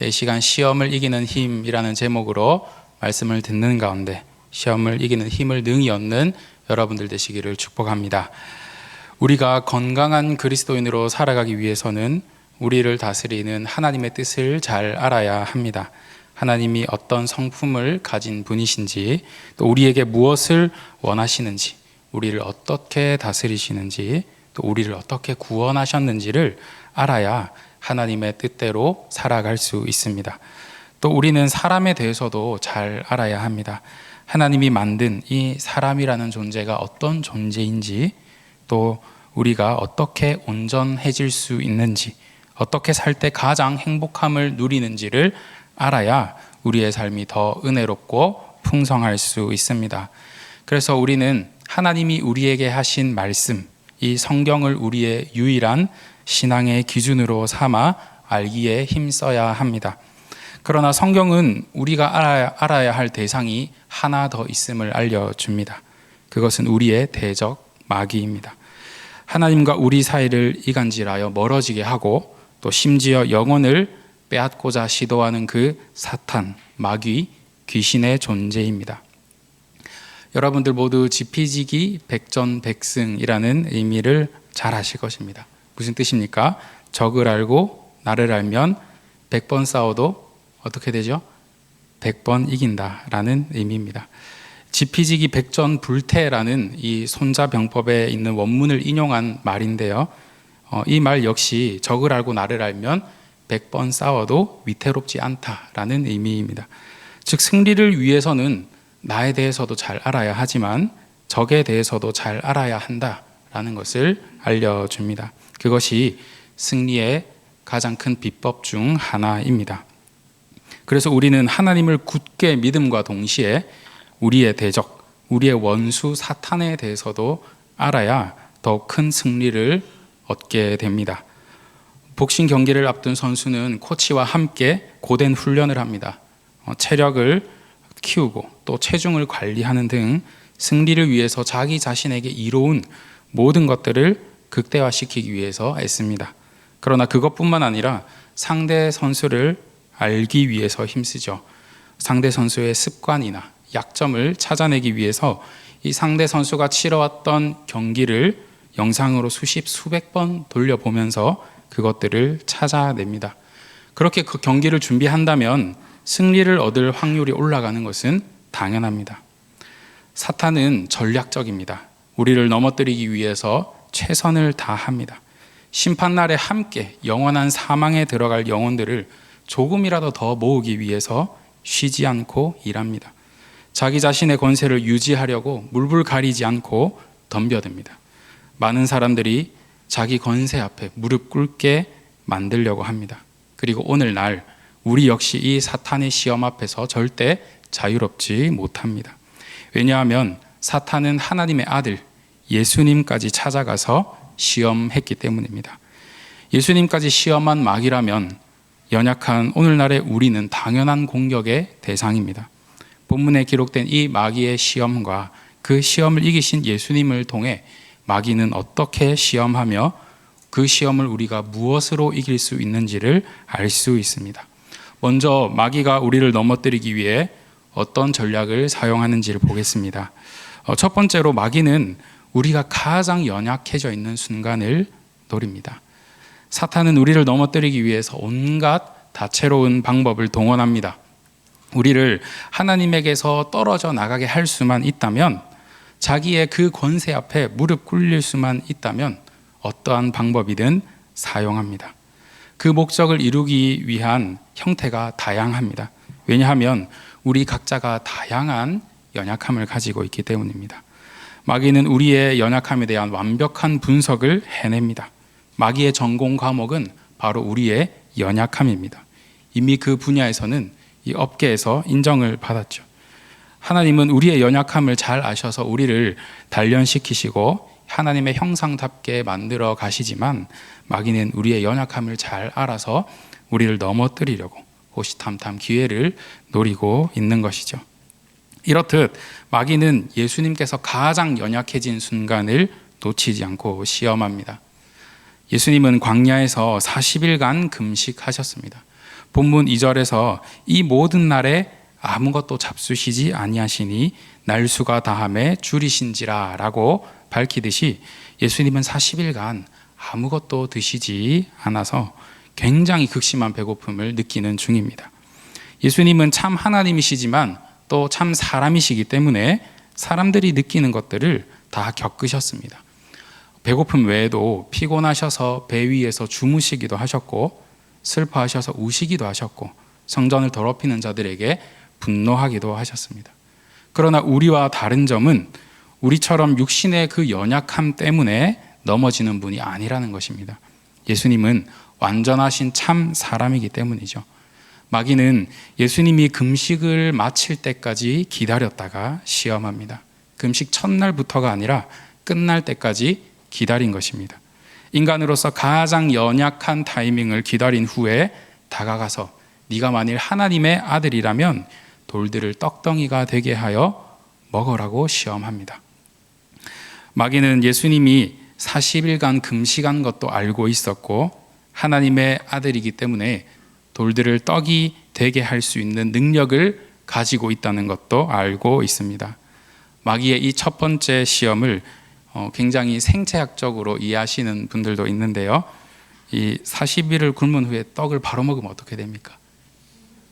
이 시간 시험을 이기는 힘이라는 제목으로 말씀을 듣는 가운데 시험을 이기는 힘을 능히 얻는 여러분들 되시기를 축복합니다. 우리가 건강한 그리스도인으로 살아가기 위해서는 우리를 다스리는 하나님의 뜻을 잘 알아야 합니다. 하나님이 어떤 성품을 가진 분이신지, 또 우리에게 무엇을 원하시는지, 우리를 어떻게 다스리시는지, 또 우리를 어떻게 구원하셨는지를 알아야 하나님의 뜻대로 살아갈 수 있습니다. 또 우리는 사람에 대해서도 잘 알아야 합니다. 하나님이 만든 이 사람이라는 존재가 어떤 존재인지, 또 우리가 어떻게 온전해질 수 있는지, 어떻게 살 때 가장 행복함을 누리는지를 알아야 우리의 삶이 더 은혜롭고 풍성할 수 있습니다. 그래서 우리는 하나님이 우리에게 하신 말씀, 이 성경을 우리의 유일한 신앙의 기준으로 삼아 알기에 힘써야 합니다. 그러나 성경은 우리가 알아야 할 대상이 하나 더 있음을 알려줍니다. 그것은 우리의 대적 마귀입니다. 하나님과 우리 사이를 이간질하여 멀어지게 하고 또 심지어 영혼을 빼앗고자 시도하는 그 사탄, 마귀, 귀신의 존재입니다. 여러분들 모두 지피지기 백전백승이라는 의미를 잘 아실 것입니다. 무슨 뜻입니까? 적을 알고 나를 알면 100번 싸워도 어떻게 되죠? 100번 이긴다라는 의미입니다. 지피지기 백전불태라는 이 손자병법에 있는 원문을 인용한 말인데요. 이 말 역시 적을 알고 나를 알면 100번 싸워도 위태롭지 않다라는 의미입니다. 즉 승리를 위해서는 나에 대해서도 잘 알아야 하지만 적에 대해서도 잘 알아야 한다라는 것을 알려줍니다. 그것이 승리의 가장 큰 비법 중 하나입니다. 그래서 우리는 하나님을 굳게 믿음과 동시에 우리의 대적, 우리의 원수 사탄에 대해서도 알아야 더 큰 승리를 얻게 됩니다. 복싱 경기를 앞둔 선수는 코치와 함께 고된 훈련을 합니다. 체력을 키우고 또 체중을 관리하는 등 승리를 위해서 자기 자신에게 이로운 모든 것들을 극대화시키기 위해서 애씁니다. 그러나 그것뿐만 아니라 상대 선수를 알기 위해서 힘쓰죠. 상대 선수의 습관이나 약점을 찾아내기 위해서 이 상대 선수가 치러왔던 경기를 영상으로 수백 번 돌려보면서 그것들을 찾아냅니다. 그렇게 그 경기를 준비한다면 승리를 얻을 확률이 올라가는 것은 당연합니다. 사탄은 전략적입니다. 우리를 넘어뜨리기 위해서 최선을 다합니다. 심판날에 함께 영원한 사망에 들어갈 영혼들을 조금이라도 더 모으기 위해서 쉬지 않고 일합니다. 자기 자신의 권세를 유지하려고 물불 가리지 않고 덤벼듭니다. 많은 사람들이 자기 권세 앞에 무릎 꿇게 만들려고 합니다. 그리고 오늘날 우리 역시 이 사탄의 시험 앞에서 절대 자유롭지 못합니다. 왜냐하면 사탄은 하나님의 아들 예수님까지 찾아가서 시험했기 때문입니다. 예수님까지 시험한 마귀라면 연약한 오늘날의 우리는 당연한 공격의 대상입니다. 본문에 기록된 이 마귀의 시험과 그 시험을 이기신 예수님을 통해 마귀는 어떻게 시험하며 그 시험을 우리가 무엇으로 이길 수 있는지를 알 수 있습니다. 먼저 마귀가 우리를 넘어뜨리기 위해 어떤 전략을 사용하는지를 보겠습니다. 첫 번째로 마귀는 우리가 가장 연약해져 있는 순간을 노립니다. 사탄은 우리를 넘어뜨리기 위해서 온갖 다채로운 방법을 동원합니다. 우리를 하나님에게서 떨어져 나가게 할 수만 있다면, 자기의 그 권세 앞에 무릎 꿇릴 수만 있다면 어떠한 방법이든 사용합니다. 그 목적을 이루기 위한 형태가 다양합니다. 왜냐하면 우리 각자가 다양한 연약함을 가지고 있기 때문입니다. 마귀는 우리의 연약함에 대한 완벽한 분석을 해냅니다. 마귀의 전공 과목은 바로 우리의 연약함입니다. 이미 그 분야에서는 이 업계에서 인정을 받았죠. 하나님은 우리의 연약함을 잘 아셔서 우리를 단련시키시고 하나님의 형상답게 만들어 가시지만 마귀는 우리의 연약함을 잘 알아서 우리를 넘어뜨리려고 호시탐탐 기회를 노리고 있는 것이죠. 이렇듯 마귀는 예수님께서 가장 연약해진 순간을 놓치지 않고 시험합니다. 예수님은 광야에서 40일간 금식하셨습니다. 본문 2절에서 이 모든 날에 아무것도 잡수시지 아니하시니 날수가 다함에 줄이신지라 라고 밝히듯이 예수님은 40일간 아무것도 드시지 않아서 굉장히 극심한 배고픔을 느끼는 중입니다. 예수님은 참 하나님이시지만 또 참 사람이시기 때문에 사람들이 느끼는 것들을 다 겪으셨습니다. 배고픔 외에도 피곤하셔서 배 위에서 주무시기도 하셨고, 슬퍼하셔서 우시기도 하셨고, 성전을 더럽히는 자들에게 분노하기도 하셨습니다. 그러나 우리와 다른 점은 우리처럼 육신의 그 연약함 때문에 넘어지는 분이 아니라는 것입니다. 예수님은 완전하신 참 사람이기 때문이죠. 마귀는 예수님이 금식을 마칠 때까지 기다렸다가 시험합니다. 금식 첫날부터가 아니라 끝날 때까지 기다린 것입니다. 인간으로서 가장 연약한 타이밍을 기다린 후에 다가가서 네가 만일 하나님의 아들이라면 돌들을 떡덩이가 되게 하여 먹으라고 시험합니다. 마귀는 예수님이 40일간 금식한 것도 알고 있었고 하나님의 아들이기 때문에 돌들을 떡이 되게 할 수 있는 능력을 가지고 있다는 것도 알고 있습니다. 마귀의 이 첫 번째 시험을 굉장히 생체학적으로 이해하시는 분들도 있는데요. 이 40일을 굶은 후에 떡을 바로 먹으면 어떻게 됩니까?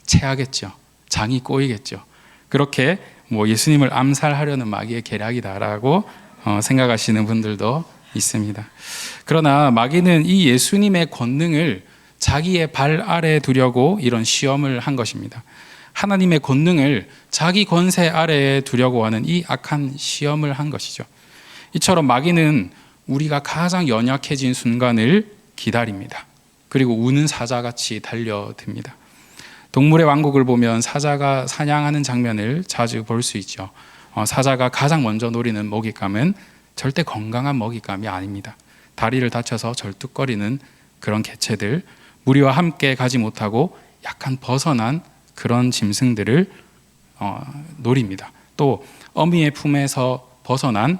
체하겠죠. 장이 꼬이겠죠. 그렇게 예수님을 암살하려는 마귀의 계략이다라고 생각하시는 분들도 있습니다. 그러나 마귀는 이 예수님의 권능을 자기의 발 아래 두려고 이런 시험을 한 것입니다. 하나님의 권능을 자기 권세 아래에 두려고 하는 이 악한 시험을 한 것이죠. 이처럼 마귀는 우리가 가장 연약해진 순간을 기다립니다. 그리고 우는 사자같이 달려듭니다. 동물의 왕국을 보면 사자가 사냥하는 장면을 자주 볼 수 있죠. 사자가 가장 먼저 노리는 먹잇감은 절대 건강한 먹잇감이 아닙니다. 다리를 다쳐서 절뚝거리는 그런 개체들, 무리와 함께 가지 못하고 약간 벗어난 그런 짐승들을 노립니다. 또 어미의 품에서 벗어난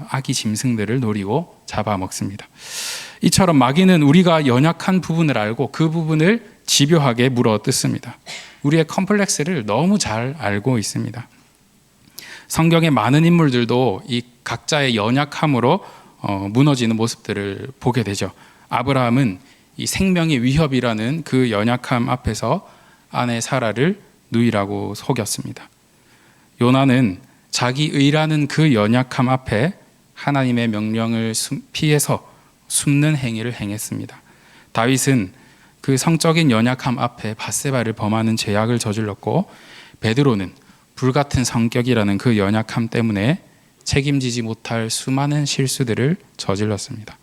아기 짐승들을 노리고 잡아먹습니다. 이처럼 마귀는 우리가 연약한 부분을 알고 그 부분을 집요하게 물어뜯습니다. 우리의 컴플렉스를 너무 잘 알고 있습니다. 성경의 많은 인물들도 이 각자의 연약함으로 무너지는 모습들을 보게 되죠. 아브라함은 이 생명의 위협이라는 그 연약함 앞에서 아내 사라를 누이라고 속였습니다. 요나는 자기 의라는 그 연약함 앞에 하나님의 명령을 피해서 숨는 행위를 행했습니다. 다윗은 그 성적인 연약함 앞에 밧세바를 범하는 죄악을 저질렀고, 베드로는 불같은 성격이라는 그 연약함 때문에 책임지지 못할 수많은 실수들을 저질렀습니다.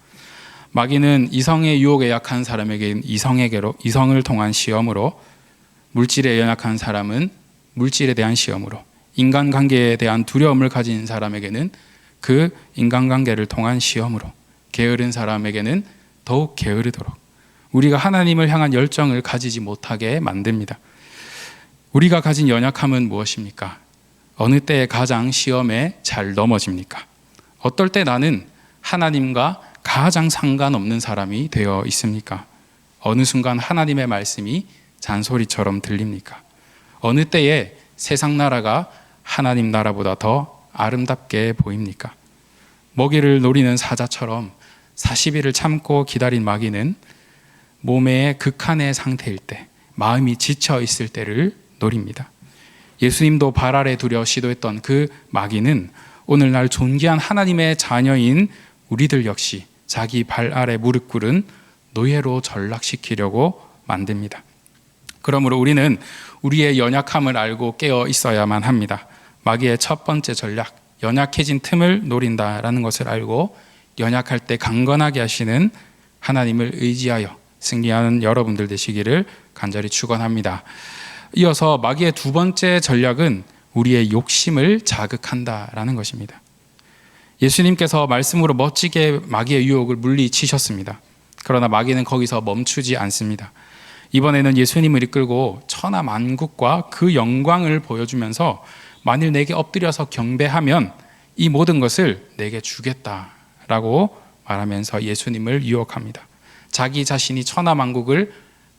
마귀는 이성의 유혹에 약한 사람에게 이성을 통한 시험으로, 물질에 연약한 사람은 물질에 대한 시험으로, 인간관계에 대한 두려움을 가진 사람에게는 그 인간관계를 통한 시험으로, 게으른 사람에게는 더욱 게으르도록 우리가 하나님을 향한 열정을 가지지 못하게 만듭니다. 우리가 가진 연약함은 무엇입니까? 어느 때에 가장 시험에 잘 넘어집니까? 어떨 때 나는 하나님과 가장 상관없는 사람이 되어 있습니까? 어느 순간 하나님의 말씀이 잔소리처럼 들립니까? 어느 때에 세상 나라가 하나님 나라보다 더 아름답게 보입니까? 먹이를 노리는 사자처럼 40일을 참고 기다린 마귀는 몸의 극한의 상태일 때, 마음이 지쳐 있을 때를 노립니다. 예수님도 발 아래 두려 시도했던 그 마귀는 오늘날 존귀한 하나님의 자녀인 우리들 역시 자기 발 아래 무릎 꿇은 노예로 전락시키려고 만듭니다. 그러므로 우리는 우리의 연약함을 알고 깨어 있어야만 합니다. 마귀의 첫 번째 전략, 연약해진 틈을 노린다라는 것을 알고 연약할 때 강건하게 하시는 하나님을 의지하여 승리하는 여러분들 되시기를 간절히 축원합니다. 이어서 마귀의 두 번째 전략은 우리의 욕심을 자극한다라는 것입니다. 예수님께서 말씀으로 멋지게 마귀의 유혹을 물리치셨습니다. 그러나 마귀는 거기서 멈추지 않습니다. 이번에는 예수님을 이끌고 천하만국과 그 영광을 보여주면서 만일 내게 엎드려서 경배하면 이 모든 것을 내게 주겠다라고 말하면서 예수님을 유혹합니다. 자기 자신이 천하만국을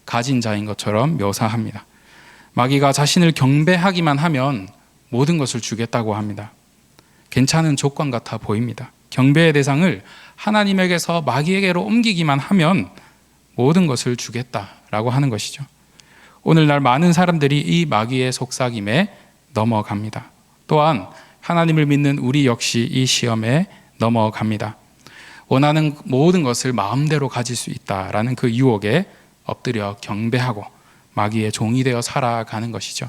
가진 자인 것처럼 묘사합니다. 마귀가 자신을 경배하기만 하면 모든 것을 주겠다고 합니다. 괜찮은 조건 같아 보입니다. 경배의 대상을 하나님에게서 마귀에게로 옮기기만 하면 모든 것을 주겠다라고 하는 것이죠. 오늘날 많은 사람들이 이 마귀의 속삭임에 넘어갑니다. 또한 하나님을 믿는 우리 역시 이 시험에 넘어갑니다. 원하는 모든 것을 마음대로 가질 수 있다라는 그 유혹에 엎드려 경배하고 마귀의 종이 되어 살아가는 것이죠.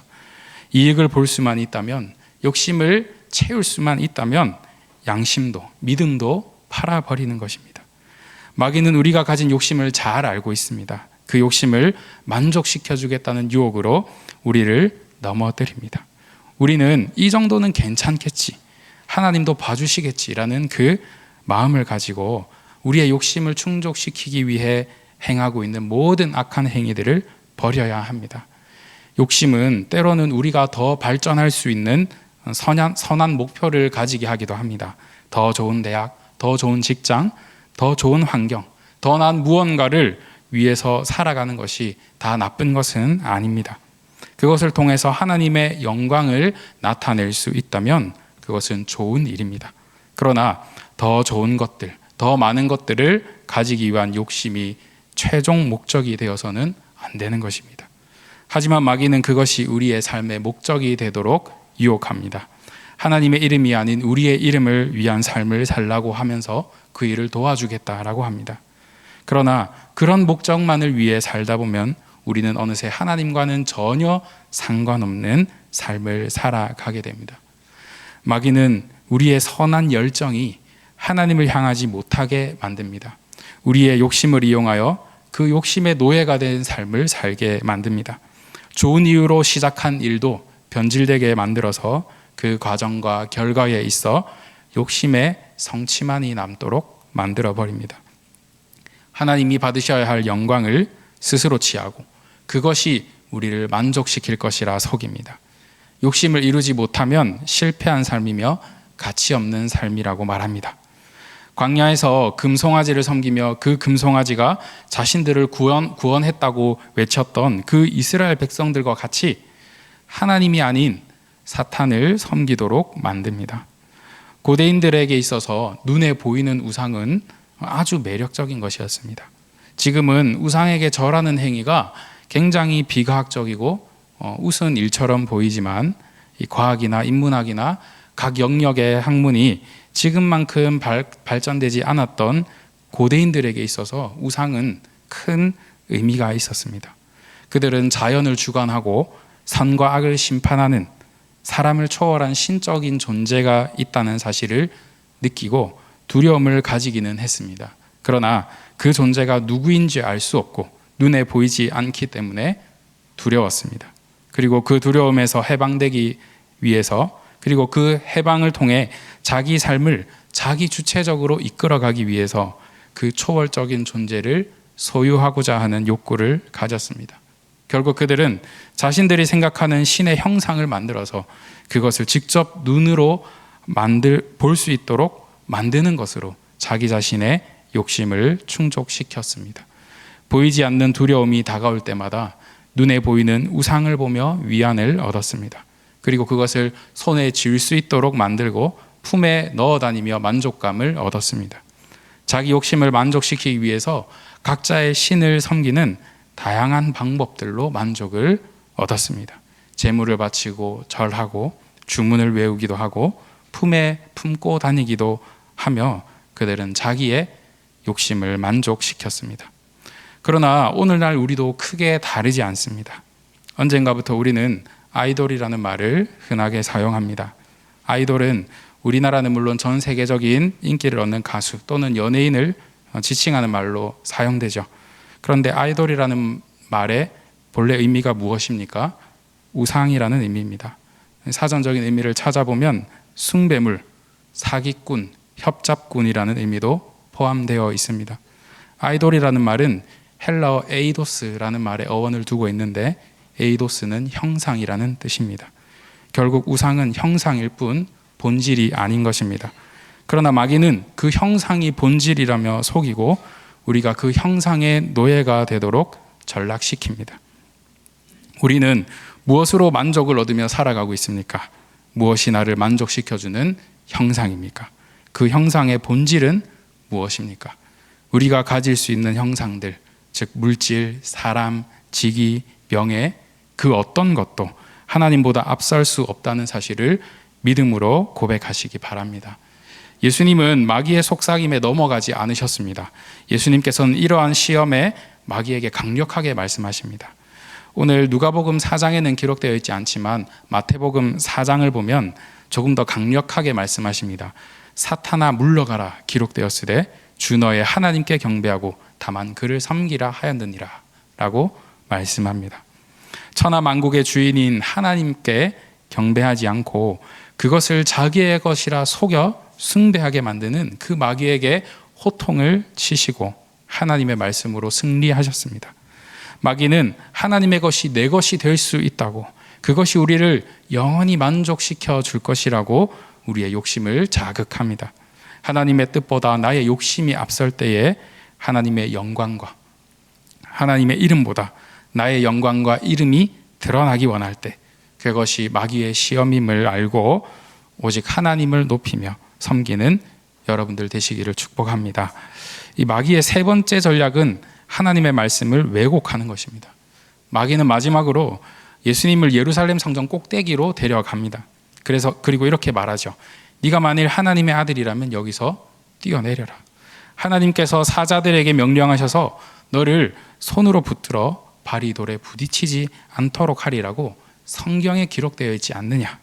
이익을 볼 수만 있다면, 욕심을 채울 수만 있다면 양심도 믿음도 팔아버리는 것입니다. 마귀는 우리가 가진 욕심을 잘 알고 있습니다. 그 욕심을 만족시켜주겠다는 유혹으로 우리를 넘어뜨립니다. 우리는 이 정도는 괜찮겠지, 하나님도 봐주시겠지라는 그 마음을 가지고 우리의 욕심을 충족시키기 위해 행하고 있는 모든 악한 행위들을 버려야 합니다. 욕심은 때로는 우리가 더 발전할 수 있는 선한 목표를 가지게 하기도 합니다. 더 좋은 대학, 더 좋은 직장, 더 좋은 환경, 더 나은 무언가를 위해서 살아가는 것이 다 나쁜 것은 아닙니다. 그것을 통해서 하나님의 영광을 나타낼 수 있다면 그것은 좋은 일입니다. 그러나 더 좋은 것들, 더 많은 것들을 가지기 위한 욕심이 최종 목적이 되어서는 안 되는 것입니다. 하지만 마귀는 그것이 우리의 삶의 목적이 되도록 유혹합니다. 하나님의 이름이 아닌 우리의 이름을 위한 삶을 살라고 하면서 그 일을 도와주겠다라고 합니다. 그러나 그런 목적만을 위해 살다 보면 우리는 어느새 하나님과는 전혀 상관없는 삶을 살아가게 됩니다. 마귀는 우리의 선한 열정이 하나님을 향하지 못하게 만듭니다. 우리의 욕심을 이용하여 그 욕심의 노예가 된 삶을 살게 만듭니다. 좋은 이유로 시작한 일도 변질되게 만들어서 그 과정과 결과에 있어 욕심의 성취만이 남도록 만들어버립니다. 하나님이 받으셔야 할 영광을 스스로 취하고 그것이 우리를 만족시킬 것이라 속입니다. 욕심을 이루지 못하면 실패한 삶이며 가치 없는 삶이라고 말합니다. 광야에서 금송아지를 섬기며 그 금송아지가 자신들을 구원했다고 외쳤던 그 이스라엘 백성들과 같이 하나님이 아닌 사탄을 섬기도록 만듭니다. 고대인들에게 있어서 눈에 보이는 우상은 아주 매력적인 것이었습니다. 지금은 우상에게 절하는 행위가 굉장히 비과학적이고 우스운 일처럼 보이지만 이 과학이나 인문학이나 각 영역의 학문이 지금만큼 발전되지 않았던 고대인들에게 있어서 우상은 큰 의미가 있었습니다. 그들은 자연을 주관하고 선과 악을 심판하는 사람을 초월한 신적인 존재가 있다는 사실을 느끼고 두려움을 가지기는 했습니다. 그러나 그 존재가 누구인지 알 수 없고 눈에 보이지 않기 때문에 두려웠습니다. 그리고 그 두려움에서 해방되기 위해서, 그리고 그 해방을 통해 자기 삶을 자기 주체적으로 이끌어가기 위해서 그 초월적인 존재를 소유하고자 하는 욕구를 가졌습니다. 결국 그들은 자신들이 생각하는 신의 형상을 만들어서 그것을 직접 눈으로 볼 수 있도록 만드는 것으로 자기 자신의 욕심을 충족시켰습니다. 보이지 않는 두려움이 다가올 때마다 눈에 보이는 우상을 보며 위안을 얻었습니다. 그리고 그것을 손에 쥘 수 있도록 만들고 품에 넣어 다니며 만족감을 얻었습니다. 자기 욕심을 만족시키기 위해서 각자의 신을 섬기는 다양한 방법들로 만족을 얻었습니다. 제물을 바치고 절하고 주문을 외우기도 하고 품에 품고 다니기도 하며 그들은 자기의 욕심을 만족시켰습니다. 그러나 오늘날 우리도 크게 다르지 않습니다. 언젠가부터 우리는 아이돌이라는 말을 흔하게 사용합니다. 아이돌은 우리나라는 물론 전 세계적인 인기를 얻는 가수 또는 연예인을 지칭하는 말로 사용되죠. 그런데 아이돌이라는 말의 본래 의미가 무엇입니까? 우상이라는 의미입니다. 사전적인 의미를 찾아보면 숭배물, 사기꾼, 협잡꾼이라는 의미도 포함되어 있습니다. 아이돌이라는 말은 헬라어 에이도스라는 말의 어원을 두고 있는데 에이도스는 형상이라는 뜻입니다. 결국 우상은 형상일 뿐 본질이 아닌 것입니다. 그러나 마귀는 그 형상이 본질이라며 속이고 우리가 그 형상의 노예가 되도록 전락시킵니다. 우리는 무엇으로 만족을 얻으며 살아가고 있습니까? 무엇이 나를 만족시켜주는 형상입니까? 그 형상의 본질은 무엇입니까? 우리가 가질 수 있는 형상들, 즉 물질, 사람, 직위, 명예, 그 어떤 것도 하나님보다 앞설 수 없다는 사실을 믿음으로 고백하시기 바랍니다. 예수님은 마귀의 속삭임에 넘어가지 않으셨습니다. 예수님께서는 이러한 시험에 마귀에게 강력하게 말씀하십니다. 오늘 누가복음 4장에는 기록되어 있지 않지만 마태복음 4장을 보면 조금 더 강력하게 말씀하십니다. 사탄아 물러가라 기록되었으되 주 너의 하나님께 경배하고 다만 그를 섬기라 하였느니라 라고 말씀합니다. 천하 만국의 주인인 하나님께 경배하지 않고 그것을 자기의 것이라 속여 숭배하게 만드는 그 마귀에게 호통을 치시고 하나님의 말씀으로 승리하셨습니다. 마귀는 하나님의 것이 내 것이 될 수 있다고, 그것이 우리를 영원히 만족시켜 줄 것이라고 우리의 욕심을 자극합니다. 하나님의 뜻보다 나의 욕심이 앞설 때에 하나님의 영광과 하나님의 이름보다 나의 영광과 이름이 드러나기 원할 때 그것이 마귀의 시험임을 알고 오직 하나님을 높이며 섬기는 여러분들 되시기를 축복합니다. 이 마귀의 세 번째 전략은 하나님의 말씀을 왜곡하는 것입니다. 마귀는 마지막으로 예수님을 예루살렘 성전 꼭대기로 데려갑니다. 그리고 이렇게 말하죠. 네가 만일 하나님의 아들이라면 여기서 뛰어내려라. 하나님께서 사자들에게 명령하셔서 너를 손으로 붙들어 발이 돌에 부딪히지 않도록 하리라고 성경에 기록되어 있지 않느냐.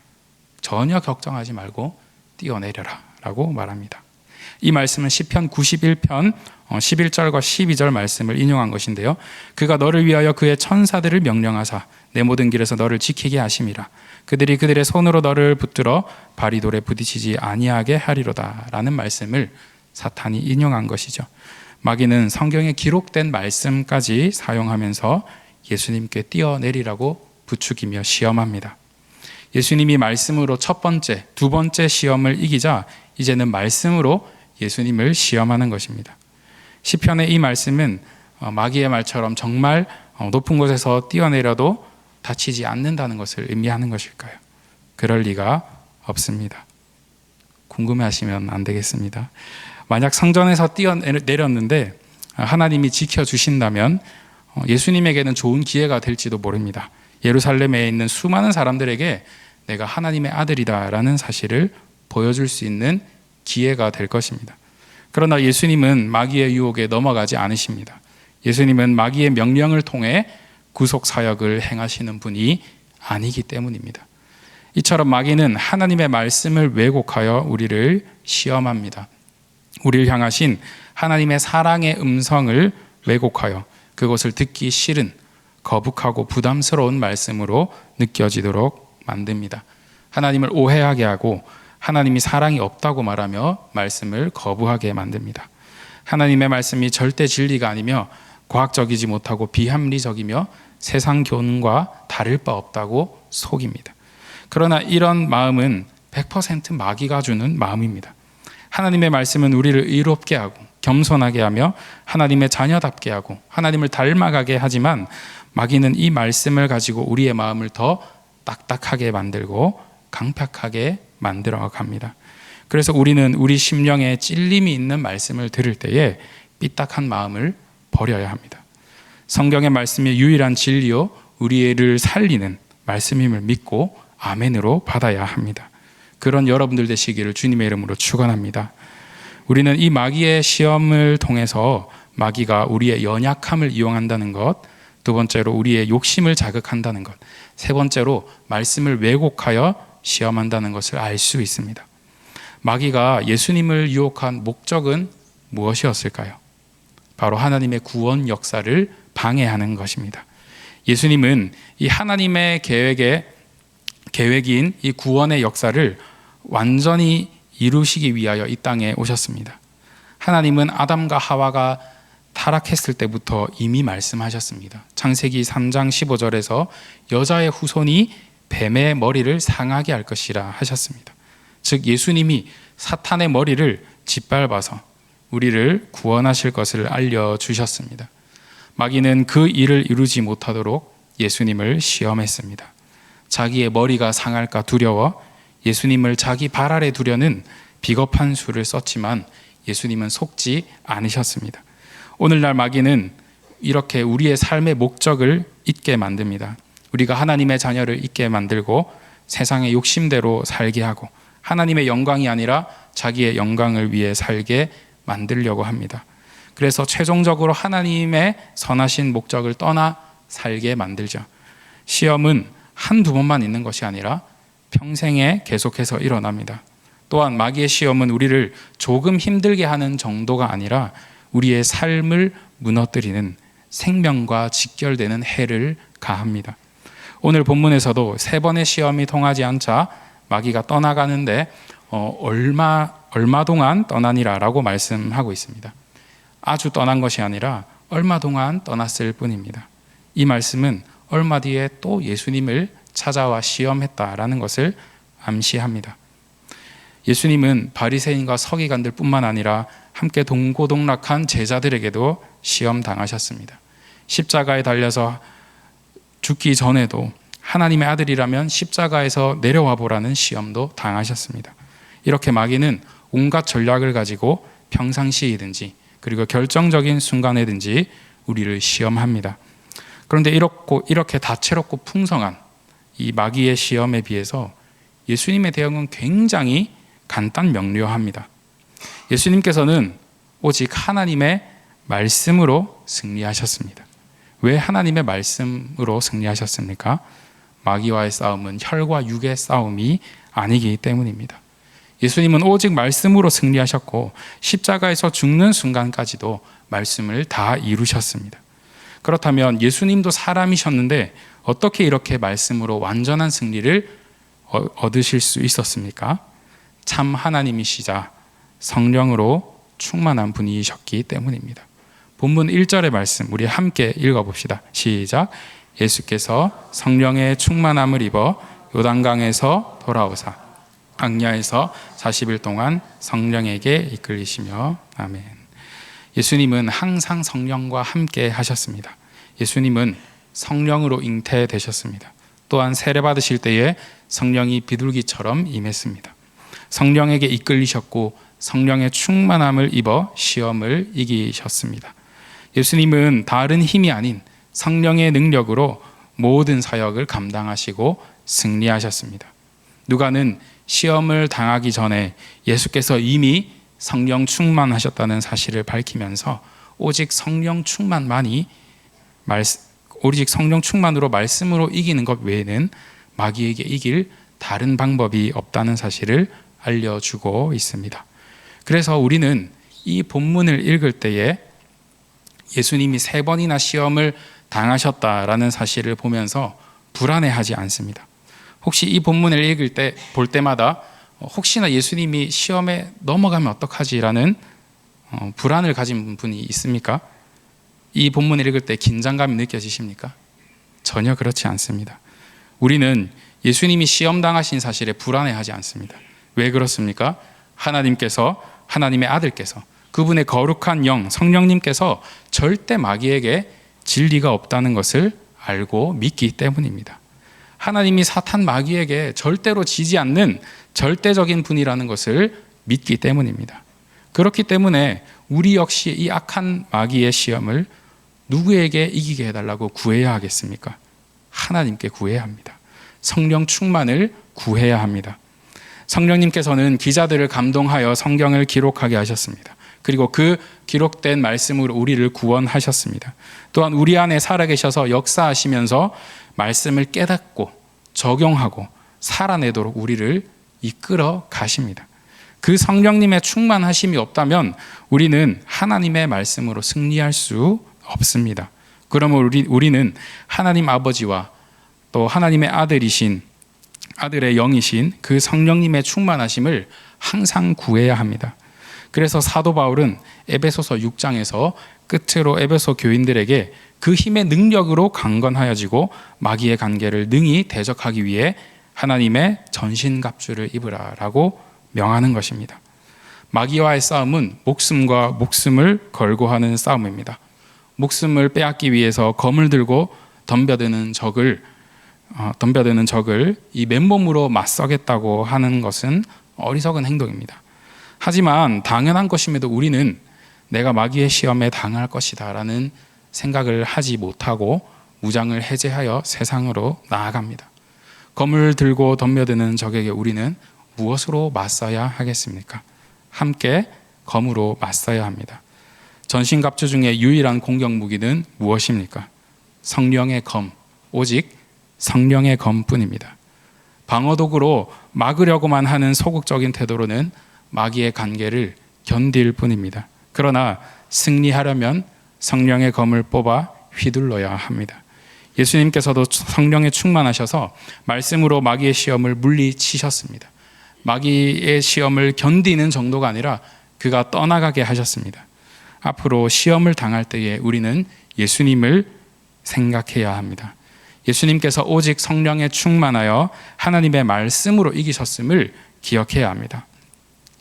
전혀 걱정하지 말고 뛰어내려라 라고 말합니다. 이 말씀은 시편 91편 11절과 12절 말씀을 인용한 것인데요. 그가 너를 위하여 그의 천사들을 명령하사 내 모든 길에서 너를 지키게 하심이라. 그들이 그들의 손으로 너를 붙들어 발이 돌에 부딪히지 아니하게 하리로다 라는 말씀을 사탄이 인용한 것이죠. 마귀는 성경에 기록된 말씀까지 사용하면서 예수님께 뛰어내리라고 부추기며 시험합니다. 예수님이 말씀으로 첫 번째, 두 번째 시험을 이기자 이제는 말씀으로 예수님을 시험하는 것입니다. 시편의 이 말씀은 마귀의 말처럼 정말 높은 곳에서 뛰어내려도 다치지 않는다는 것을 의미하는 것일까요? 그럴 리가 없습니다. 궁금해하시면 안 되겠습니다. 만약 성전에서 뛰어내렸는데 하나님이 지켜주신다면 예수님에게는 좋은 기회가 될지도 모릅니다. 예루살렘에 있는 수많은 사람들에게 내가 하나님의 아들이다라는 사실을 보여줄 수 있는 기회가 될 것입니다. 그러나 예수님은 마귀의 유혹에 넘어가지 않으십니다. 예수님은 마귀의 명령을 통해 구속 사역을 행하시는 분이 아니기 때문입니다. 이처럼 마귀는 하나님의 말씀을 왜곡하여 우리를 시험합니다. 우리를 향하신 하나님의 사랑의 음성을 왜곡하여 그것을 듣기 싫은 거북하고 부담스러운 말씀으로 느껴지도록 만듭니다. 하나님을 오해하게 하고 하나님이 사랑이 없다고 말하며 말씀을 거부하게 만듭니다. 하나님의 말씀이 절대 진리가 아니며 과학적이지 못하고 비합리적이며 세상 교훈과 다를 바 없다고 속입니다. 그러나 이런 마음은 100% 마귀가 주는 마음입니다. 하나님의 말씀은 우리를 의롭게 하고 겸손하게 하며 하나님의 자녀답게 하고 하나님을 닮아가게 하지만 마귀는 이 말씀을 가지고 우리의 마음을 더 딱딱하게 만들고 강팍하게 만들어 갑니다. 그래서 우리는 우리 심령에 찔림이 있는 말씀을 들을 때에 삐딱한 마음을 버려야 합니다. 성경의 말씀이 유일한 진리요 우리를 살리는 말씀임을 믿고 아멘으로 받아야 합니다. 그런 여러분들 되시기를 주님의 이름으로 축원합니다. 우리는 이 마귀의 시험을 통해서 마귀가 우리의 연약함을 이용한다는 것, 두 번째로 우리의 욕심을 자극한다는 것, 세 번째로 말씀을 왜곡하여 시험한다는 것을 알 수 있습니다. 마귀가 예수님을 유혹한 목적은 무엇이었을까요? 바로 하나님의 구원 역사를 방해하는 것입니다. 예수님은 이 하나님의 계획인 이 구원의 역사를 완전히 이루시기 위하여 이 땅에 오셨습니다. 하나님은 아담과 하와가 타락했을 때부터 이미 말씀하셨습니다. 창세기 3장 15절에서 여자의 후손이 뱀의 머리를 상하게 할 것이라 하셨습니다. 즉 예수님이 사탄의 머리를 짓밟아서 우리를 구원하실 것을 알려주셨습니다. 마귀는 그 일을 이루지 못하도록 예수님을 시험했습니다. 자기의 머리가 상할까 두려워 예수님을 자기 발 아래 두려는 비겁한 수를 썼지만 예수님은 속지 않으셨습니다. 오늘날 마귀는 이렇게 우리의 삶의 목적을 잊게 만듭니다. 우리가 하나님의 자녀를 잊게 만들고 세상의 욕심대로 살게 하고 하나님의 영광이 아니라 자기의 영광을 위해 살게 만들려고 합니다. 그래서 최종적으로 하나님의 선하신 목적을 떠나 살게 만들죠. 시험은 한두 번만 있는 것이 아니라 평생에 계속해서 일어납니다. 또한 마귀의 시험은 우리를 조금 힘들게 하는 정도가 아니라 우리의 삶을 무너뜨리는 생명과 직결되는 해를 가합니다. 오늘 본문에서도 3번의 시험이 통하지 않자 마귀가 떠나가는데 얼마 동안 떠나니라 라고 말씀하고 있습니다. 아주 떠난 것이 아니라 얼마 동안 떠났을 뿐입니다. 이 말씀은 얼마 뒤에 또 예수님을 찾아와 시험했다라는 것을 암시합니다. 예수님은 바리새인과 서기관들 뿐만 아니라 함께 동고동락한 제자들에게도 시험 당하셨습니다. 십자가에 달려서 죽기 전에도 하나님의 아들이라면 십자가에서 내려와 보라는 시험도 당하셨습니다. 이렇게 마귀는 온갖 전략을 가지고 평상시이든지 그리고 결정적인 순간에든지 우리를 시험합니다. 그런데 이렇게 다채롭고 풍성한 이 마귀의 시험에 비해서 예수님의 대응은 굉장히 간단 명료합니다. 예수님께서는 오직 하나님의 말씀으로 승리하셨습니다. 왜 하나님의 말씀으로 승리하셨습니까? 마귀와의 싸움은 혈과 육의 싸움이 아니기 때문입니다. 예수님은 오직 말씀으로 승리하셨고 십자가에서 죽는 순간까지도 말씀을 다 이루셨습니다. 그렇다면 예수님도 사람이셨는데 어떻게 이렇게 말씀으로 완전한 승리를 얻으실 수 있었습니까? 참 하나님이시자 성령으로 충만한 분이셨기 때문입니다. 본문 1절의 말씀 우리 함께 읽어봅시다. 시작. 예수께서 성령의 충만함을 입어 요단강에서 돌아오사 광야에서 40일 동안 성령에게 이끌리시며 아멘. 예수님은 항상 성령과 함께 하셨습니다. 예수님은 성령으로 잉태되셨습니다. 또한 세례 받으실 때에 성령이 비둘기처럼 임했습니다. 성령에게 이끌리셨고 성령의 충만함을 입어 시험을 이기셨습니다. 예수님은 다른 힘이 아닌 성령의 능력으로 모든 사역을 감당하시고 승리하셨습니다. 누가는 시험을 당하기 전에 예수께서 이미 성령 충만하셨다는 사실을 밝히면서 오직 성령 충만으로 말씀으로 이기는 것 외에는 마귀에게 이길 다른 방법이 없다는 사실을 알려주고 있습니다. 그래서 우리는 이 본문을 읽을 때에 예수님이 3번이나 시험을 당하셨다라는 사실을 보면서 불안해하지 않습니다. 혹시 이 본문을 볼 때마다 혹시나 예수님이 시험에 넘어가면 어떡하지라는 불안을 가진 분이 있습니까? 이 본문을 읽을 때 긴장감이 느껴지십니까? 전혀 그렇지 않습니다. 우리는 예수님이 시험 당하신 사실에 불안해하지 않습니다. 왜 그렇습니까? 하나님의 아들께서 그분의 거룩한 영 성령님께서 절대 마귀에게 질 리가 없다는 것을 알고 믿기 때문입니다. 하나님이 사탄 마귀에게 절대로 지지 않는 절대적인 분이라는 것을 믿기 때문입니다. 그렇기 때문에 우리 역시 이 악한 마귀의 시험을 누구에게 이기게 해달라고 구해야 하겠습니까? 하나님께 구해야 합니다. 성령 충만을 구해야 합니다. 성령님께서는 기자들을 감동하여 성경을 기록하게 하셨습니다. 그리고 그 기록된 말씀으로 우리를 구원하셨습니다. 또한 우리 안에 살아계셔서 역사하시면서 말씀을 깨닫고 적용하고 살아내도록 우리를 이끌어 가십니다. 그 성령님의 충만하심이 없다면 우리는 하나님의 말씀으로 승리할 수 없습니다. 그러면 우리는 하나님 아버지와 또 하나님의 아들의 영이신 그 성령님의 충만하심을 항상 구해야 합니다. 그래서 사도 바울은 에베소서 6장에서 끝으로 에베소 교인들에게 그 힘의 능력으로 강건하여지고 마귀의 관계를 능히 대적하기 위해 하나님의 전신갑주를 입으라라고 명하는 것입니다. 마귀와의 싸움은 목숨과 목숨을 걸고 하는 싸움입니다. 목숨을 빼앗기 위해서 검을 들고 덤벼드는 적을 이 맨몸으로 맞서겠다고 하는 것은 어리석은 행동입니다. 하지만 당연한 것임에도 우리는 내가 마귀의 시험에 당할 것이다 라는 생각을 하지 못하고 무장을 해제하여 세상으로 나아갑니다. 검을 들고 덤벼드는 적에게 우리는 무엇으로 맞서야 하겠습니까? 함께 검으로 맞서야 합니다. 전신갑주 중에 유일한 공격 무기는 무엇입니까? 성령의 검, 오직 성령의 검뿐입니다. 방어도구로 막으려고만 하는 소극적인 태도로는 마귀의 관계를 견딜 뿐입니다. 그러나 승리하려면 성령의 검을 뽑아 휘둘러야 합니다. 예수님께서도 성령에 충만하셔서 말씀으로 마귀의 시험을 물리치셨습니다. 마귀의 시험을 견디는 정도가 아니라 그가 떠나가게 하셨습니다. 앞으로 시험을 당할 때에 우리는 예수님을 생각해야 합니다. 예수님께서 오직 성령에 충만하여 하나님의 말씀으로 이기셨음을 기억해야 합니다.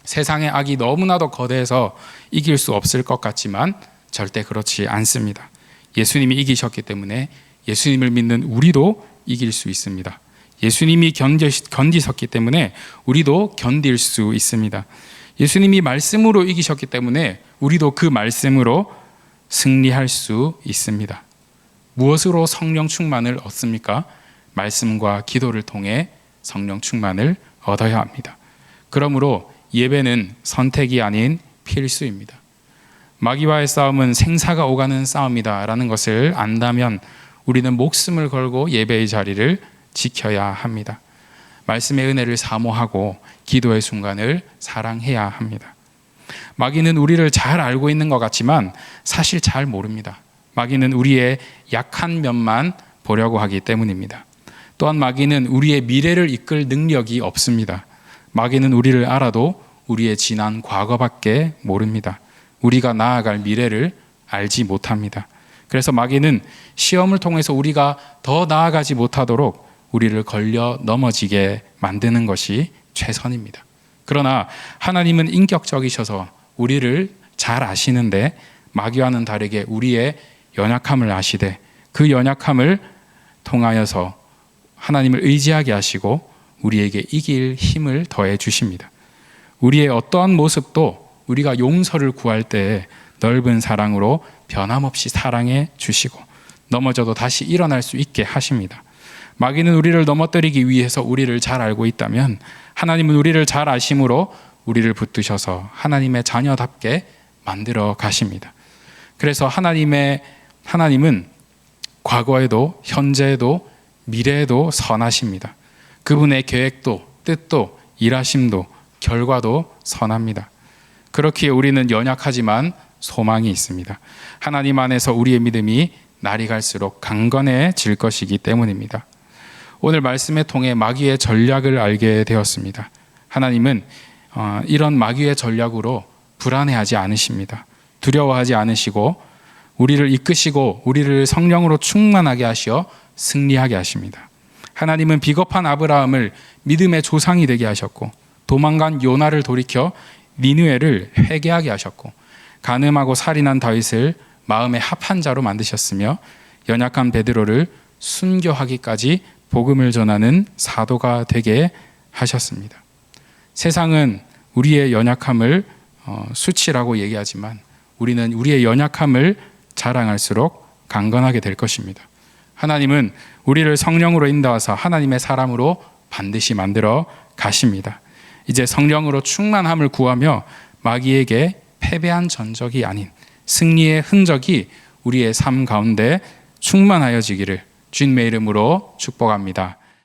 세상의 악이 너무나도 거대해서 이길 수 없을 것 같지만 절대 그렇지 않습니다. 예수님이 이기셨기 때문에 예수님을 믿는 우리도 이길 수 있습니다. 예수님이 견디셨기 때문에 우리도 견딜 수 있습니다. 예수님이 말씀으로 이기셨기 때문에 우리도 그 말씀으로 승리할 수 있습니다. 무엇으로 성령 충만을 얻습니까? 말씀과 기도를 통해 성령 충만을 얻어야 합니다. 그러므로 예배는 선택이 아닌 필수입니다. 마귀와의 싸움은 생사가 오가는 싸움이다 라는 것을 안다면 우리는 목숨을 걸고 예배의 자리를 지켜야 합니다. 말씀의 은혜를 사모하고 기도의 순간을 사랑해야 합니다. 마귀는 우리를 잘 알고 있는 것 같지만 사실 잘 모릅니다. 마귀는 우리의 약한 면만 보려고 하기 때문입니다. 또한 마귀는 우리의 미래를 이끌 능력이 없습니다. 마귀는 우리를 알아도 우리의 지난 과거밖에 모릅니다. 우리가 나아갈 미래를 알지 못합니다. 그래서 마귀는 시험을 통해서 우리가 더 나아가지 못하도록 우리를 걸려 넘어지게 만드는 것이 최선입니다. 그러나 하나님은 인격적이셔서 우리를 잘 아시는데 마귀와는 다르게 우리의 연약함을 아시되 그 연약함을 통하여서 하나님을 의지하게 하시고 우리에게 이길 힘을 더해 주십니다. 우리의 어떠한 모습도 우리가 용서를 구할 때 넓은 사랑으로 변함없이 사랑해 주시고 넘어져도 다시 일어날 수 있게 하십니다. 마귀는 우리를 넘어뜨리기 위해서 우리를 잘 알고 있다면 하나님은 우리를 잘 아심으로 우리를 붙드셔서 하나님의 자녀답게 만들어 가십니다. 그래서 하나님은 과거에도 현재에도 미래에도 선하십니다. 그분의 계획도 뜻도 일하심도 결과도 선합니다. 그렇기에 우리는 연약하지만 소망이 있습니다. 하나님 안에서 우리의 믿음이 날이 갈수록 강건해질 것이기 때문입니다. 오늘 말씀에 통해 마귀의 전략을 알게 되었습니다. 하나님은 이런 마귀의 전략으로 불안해하지 않으십니다. 두려워하지 않으시고 우리를 이끄시고 우리를 성령으로 충만하게 하시어 승리하게 하십니다. 하나님은 비겁한 아브라함을 믿음의 조상이 되게 하셨고 도망간 요나를 돌이켜 니느웨를 회개하게 하셨고 간음하고 살인한 다윗을 마음의 합한 자로 만드셨으며 연약한 베드로를 순교하기까지 복음을 전하는 사도가 되게 하셨습니다. 세상은 우리의 연약함을 수치라고 얘기하지만 우리는 우리의 연약함을 자랑할수록 강건하게 될 것입니다. 하나님은 우리를 성령으로 인도하사 하나님의 사람으로 반드시 만들어 가십니다. 이제 성령으로 충만함을 구하며 마귀에게 패배한 전적이 아닌 승리의 흔적이 우리의 삶 가운데 충만하여지기를 주님의 이름으로 축복합니다.